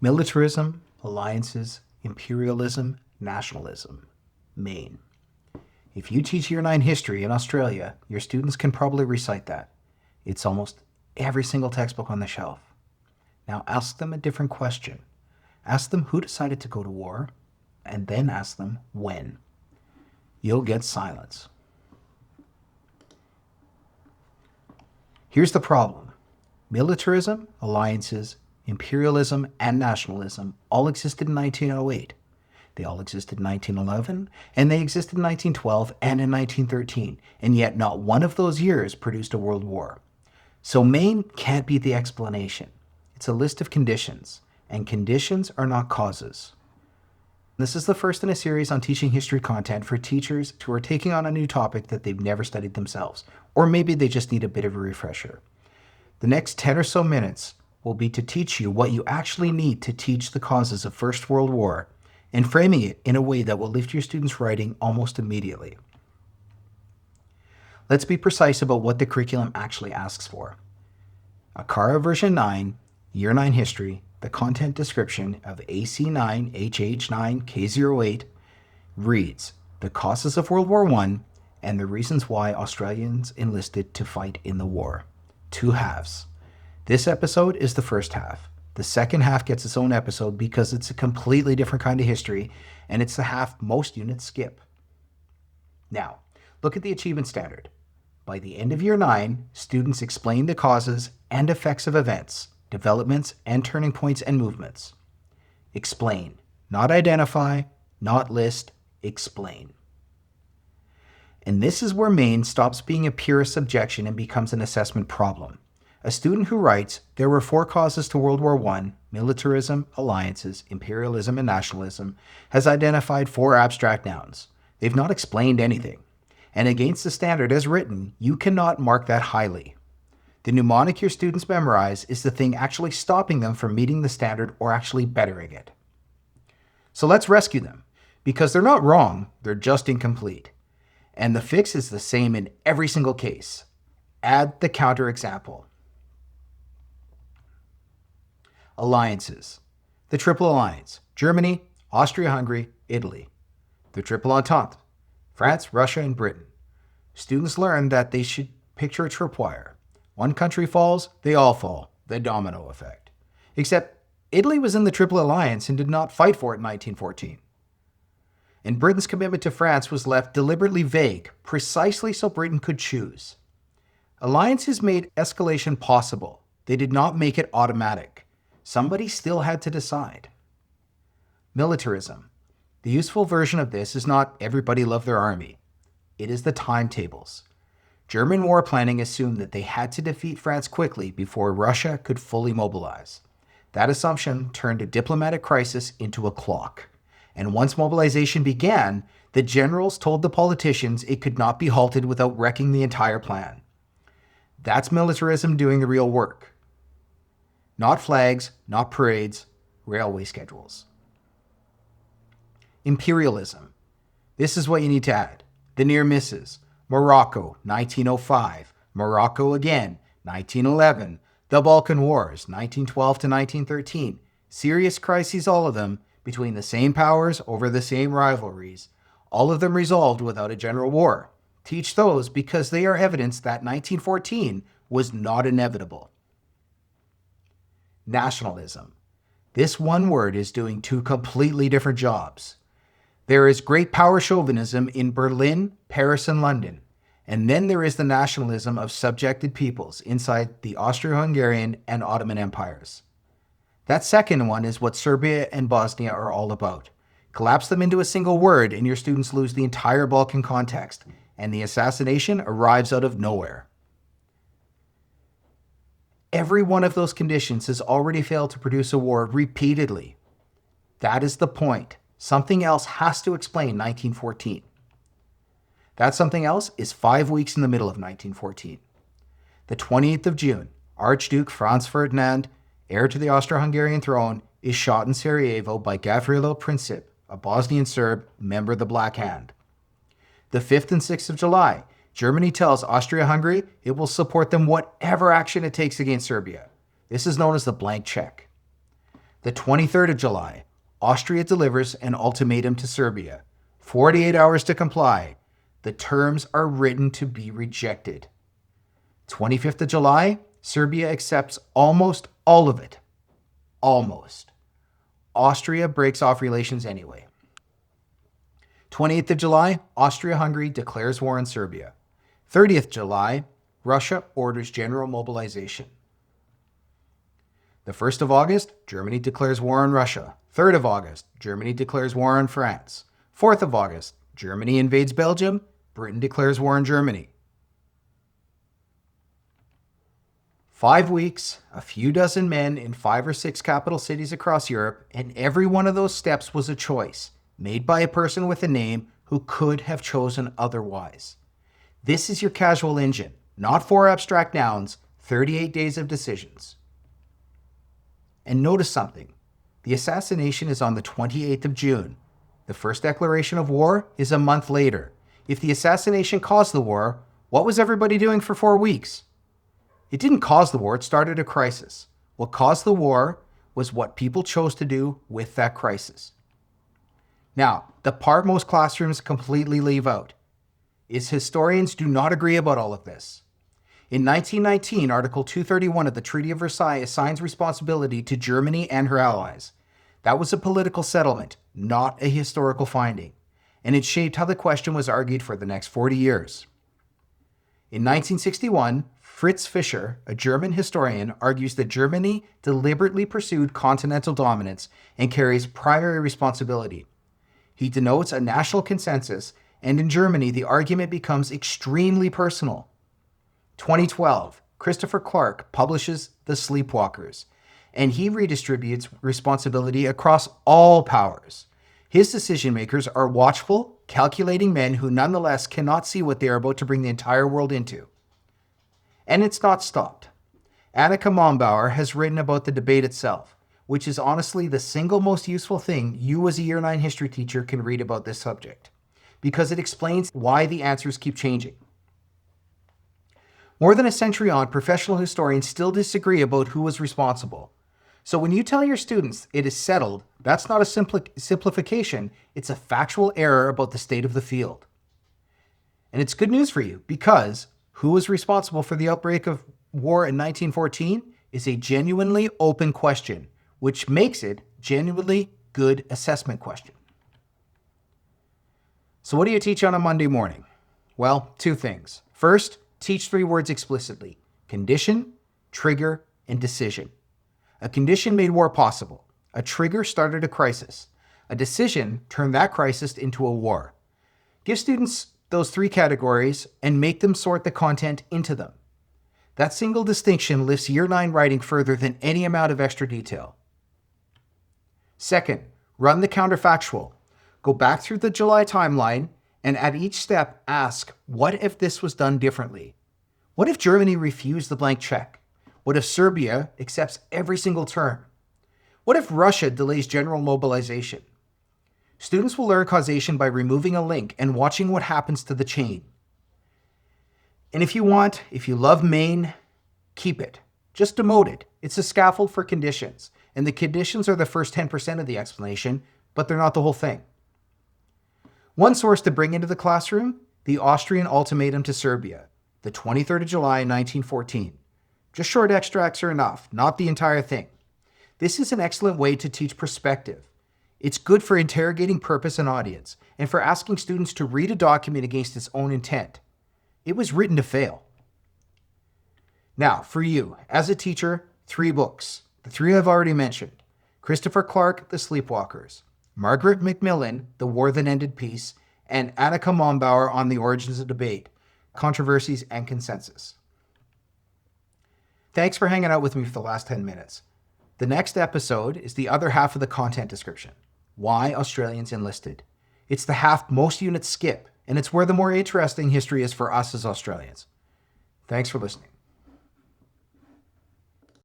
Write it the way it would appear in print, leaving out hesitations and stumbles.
Militarism, alliances, imperialism, nationalism. Maine. If you teach Year 9 history in Australia, your students can probably recite that. It's almost every single textbook on the shelf. Now ask them a different question. Ask them who decided to go to war, and then ask them when. You'll get silence. Here's the problem. Militarism, alliances, imperialism, and nationalism all existed in 1908. They all existed in 1911, and they existed in 1912 and in 1913, and yet not one of those years produced a world war. So Maine can't be the explanation. It's a list of conditions, and conditions are not causes. This is the first in a series on teaching history content for teachers who are taking on a new topic that they've never studied themselves, or maybe they just need a bit of a refresher. The next 10 or so minutes will be to teach you what you actually need to teach the causes of First World War, and framing it in a way that will lift your students' writing almost immediately. Let's be precise about what the curriculum actually asks for. ACARA version 9, Year 9 History, the content description of AC9, HH9, K08 reads, the causes of World War I and the reasons why Australians enlisted to fight in the war. 2 halves. This episode is the first half. The second half gets its own episode because it's a completely different kind of history, and it's the half most units skip. Now, look at the achievement standard. By the end of Year 9, students explain the causes and effects of events, developments and turning points and movements. Explain, not identify, not list, explain. And this is where Maine stops being a pure subjection and becomes an assessment problem. A student who writes, there were 4 causes to World War I, militarism, alliances, imperialism, and nationalism, has identified 4 abstract nouns. They've not explained anything. And against the standard as written, you cannot mark that highly. The mnemonic your students memorize is the thing actually stopping them from meeting the standard or actually bettering it. So let's rescue them, because they're not wrong, they're just incomplete. And the fix is the same in every single case. Add the counterexample. Alliances. The Triple Alliance. Germany, Austria-Hungary, Italy. The Triple Entente. France, Russia, and Britain. Students learn that they should picture a tripwire. One country falls, they all fall. The domino effect. Except Italy was in the Triple Alliance and did not fight for it in 1914. And Britain's commitment to France was left deliberately vague, precisely so Britain could choose. Alliances made escalation possible. They did not make it automatic. Somebody still had to decide. Militarism. The useful version of this is not everybody loved their army. It is the timetables. German war planning assumed that they had to defeat France quickly before Russia could fully mobilize. That assumption turned a diplomatic crisis into a clock. And once mobilization began, the generals told the politicians it could not be halted without wrecking the entire plan. That's militarism doing the real work. Not flags, not parades, railway schedules. Imperialism. This is what you need to add. The near misses. Morocco, 1905. Morocco again, 1911. The Balkan Wars, 1912 to 1913. Serious crises, all of them, between the same powers over the same rivalries. All of them resolved without a general war. Teach those because they are evidence that 1914 was not inevitable. Nationalism. This one word is doing 2 completely different jobs. There is great power chauvinism in Berlin, Paris, and London. And then there is the nationalism of subjected peoples inside the Austro-Hungarian and Ottoman empires. That second one is what Serbia and Bosnia are all about. Collapse them into a single word and your students lose the entire Balkan context, and the assassination arrives out of nowhere. Every one of those conditions has already failed to produce a war repeatedly. That is the point. Something else has to explain 1914. That something else is 5 weeks in the middle of 1914. The 28th of June, Archduke Franz Ferdinand, heir to the Austro-Hungarian throne, is shot in Sarajevo by Gavrilo Princip, a Bosnian Serb, member of the Black Hand. The 5th and 6th of July, Germany tells Austria-Hungary it will support them whatever action it takes against Serbia. This is known as the blank check. The 23rd of July, Austria delivers an ultimatum to Serbia. 48 hours to comply. The terms are written to be rejected. 25th of July, Serbia accepts almost all of it. Almost. Austria breaks off relations anyway. 28th of July, Austria-Hungary declares war on Serbia. 30th July, Russia orders general mobilization. The 1st of August, Germany declares war on Russia. 3rd of August, Germany declares war on France. 4th of August, Germany invades Belgium. Britain declares war on Germany. 5 weeks, a few dozen men in 5 or 6 capital cities across Europe, and every one of those steps was a choice made by a person with a name who could have chosen otherwise. This is your casual engine, not 4 abstract nouns, 38 days of decisions. And notice something. The assassination is on the 28th of June. The first declaration of war is a month later. If the assassination caused the war, what was everybody doing for 4 weeks? It didn't cause the war, it started a crisis. What caused the war was what people chose to do with that crisis. Now, the part most classrooms completely leave out is historians do not agree about all of this. In 1919, Article 231 of the Treaty of Versailles assigns responsibility to Germany and her allies. That was a political settlement, not a historical finding, and it shaped how the question was argued for the next 40 years. In 1961, Fritz Fischer, a German historian, argues that Germany deliberately pursued continental dominance and carries primary responsibility. He denotes a national consensus, and in Germany, the argument becomes extremely personal. 2012, Christopher Clark publishes The Sleepwalkers, and he redistributes responsibility across all powers. His decision makers are watchful, calculating men who nonetheless cannot see what they are about to bring the entire world into. And it's not stopped. Annika Mombauer has written about the debate itself, which is honestly the single most useful thing you as a Year 9 history teacher can read about this subject, because it explains why the answers keep changing. More than a century on, professional historians still disagree about who was responsible. So when you tell your students it is settled, that's not a simplification, it's a factual error about the state of the field. And it's good news for you, because who was responsible for the outbreak of war in 1914 is a genuinely open question, which makes it genuinely good assessment question. So what do you teach on a Monday morning? Well, 2 things. First, teach 3 words explicitly: condition, trigger, and decision. A condition made war possible. A trigger started a crisis. A decision turned that crisis into a war. Give students those 3 categories and make them sort the content into them. That single distinction lifts Year 9 writing further than any amount of extra detail. Second, run the counterfactual. Go back through the July timeline and at each step ask, what if this was done differently? What if Germany refused the blank check? What if Serbia accepts every single term? What if Russia delays general mobilization? Students will learn causation by removing a link and watching what happens to the chain. And if you love Maine, keep it. Just demote it. It's a scaffold for conditions. And the conditions are the first 10% of the explanation, but they're not the whole thing. One source to bring into the classroom, the Austrian ultimatum to Serbia, the 23rd of July, 1914. Just short extracts are enough, not the entire thing. This is an excellent way to teach perspective. It's good for interrogating purpose and audience, and for asking students to read a document against its own intent. It was written to fail. Now, for you, as a teacher, 3 books. The 3 I've already mentioned. Christopher Clark, The Sleepwalkers. Margaret Macmillan, The War That Ended Peace. And Annika Mombauer on the Origins of Debate, Controversies and Consensus. Thanks for hanging out with me for the last 10 minutes. The next episode is the other half of the content description. Why Australians enlisted. It's the half most units skip, and it's where the more interesting history is for us as Australians. Thanks for listening.